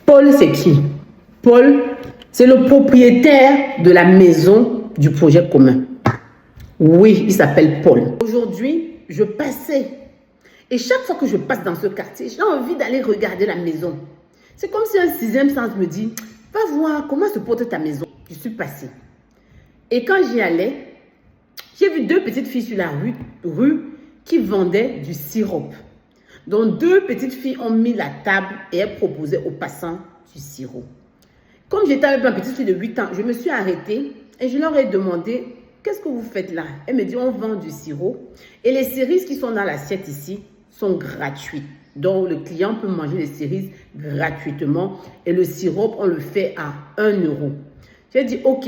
Paul, c'est qui? Paul, c'est le propriétaire de la maison du projet commun. Oui, il s'appelle Paul. Aujourd'hui, je passais. Et chaque fois que je passe dans ce quartier, j'ai envie d'aller regarder la maison. C'est comme si un sixième sens me dit, va voir comment se porte ta maison. Je suis passée. Et quand j'y allais, j'ai vu deux petites filles sur la rue qui vendaient du sirop. Donc, deux petites filles ont mis la table et elles proposaient aux passants du sirop. Comme j'étais avec ma petite fille de 8 ans, je me suis arrêtée et je leur ai demandé, qu'est-ce que vous faites là? Elle me dit, on vend du sirop. Et les cerises qui sont dans l'assiette ici sont gratuites. Donc, le client peut manger les cerises gratuitement. Et le sirop, on le fait à 1 euro. J'ai dit, ok,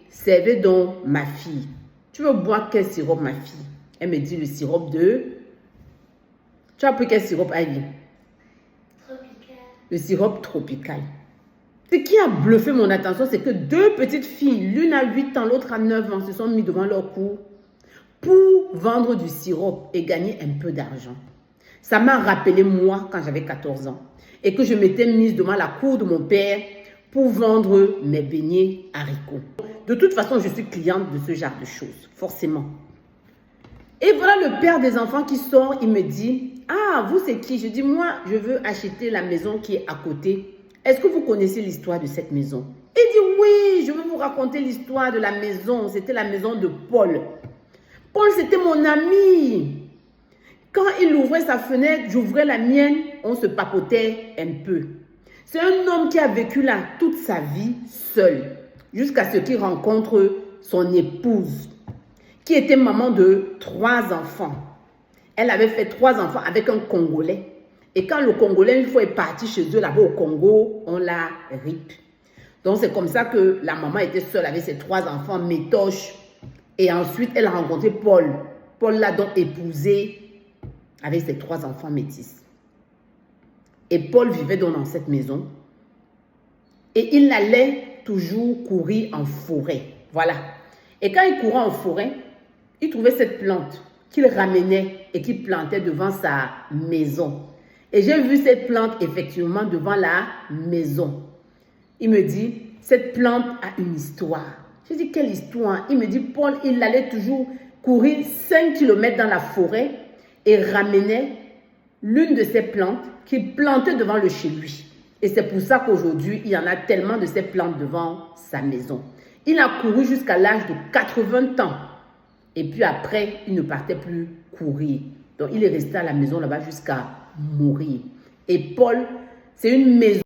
servez donc ma fille. Tu veux boire quel sirop, ma fille? Elle me dit, le sirop de... Tu as pris quel sirop, Ivy? Tropical. Le sirop tropical. Ce qui a bluffé mon attention, c'est que deux petites filles, l'une a 8 ans, l'autre a 9 ans, se sont mis devant leur cour pour vendre du sirop et gagner un peu d'argent. Ça m'a rappelé moi quand j'avais 14 ans et que je m'étais mise devant la cour de mon père pour vendre mes beignets haricots. De toute façon, je suis cliente de ce genre de choses, forcément. Et voilà le père des enfants qui sort, il me dit, ah, vous c'est qui? Je dis, moi, je veux acheter la maison qui est à côté. Est-ce que vous connaissez l'histoire de cette maison? Il dit, oui, je veux vous raconter l'histoire de la maison. C'était la maison de Paul. Paul, c'était mon ami. Quand il ouvrait sa fenêtre, j'ouvrais la mienne, on se papotait un peu. C'est un homme qui a vécu là toute sa vie seul, jusqu'à ce qu'il rencontre son épouse, qui était maman de 3 enfants. Elle avait fait 3 enfants avec un Congolais. Et quand le Congolais, une fois est parti chez eux là-bas au Congo, on l'a rip. Donc c'est comme ça que la maman était seule avec ses 3 enfants métoches. Et ensuite, elle a rencontré Paul. Paul l'a donc épousé avec ses 3 enfants métis. Et Paul vivait donc dans cette maison. Et il allait toujours courir en forêt. Voilà. Et quand il courait en forêt, il trouvait cette plante qu'il ramenait et qu'il plantait devant sa maison. Et j'ai vu cette plante effectivement devant la maison. Il me dit, cette plante a une histoire. Je dis, quelle histoire? Il me dit, Paul, il allait toujours courir 5 km dans la forêt et ramenait l'une de ces plantes qu'il plantait devant le chez lui. Et c'est pour ça qu'aujourd'hui, il y en a tellement de ces plantes devant sa maison. Il a couru jusqu'à l'âge de 80 ans. Et puis après, il ne partait plus courir. Donc, il est resté à la maison là-bas jusqu'à mourir. Et Paul, c'est une maison.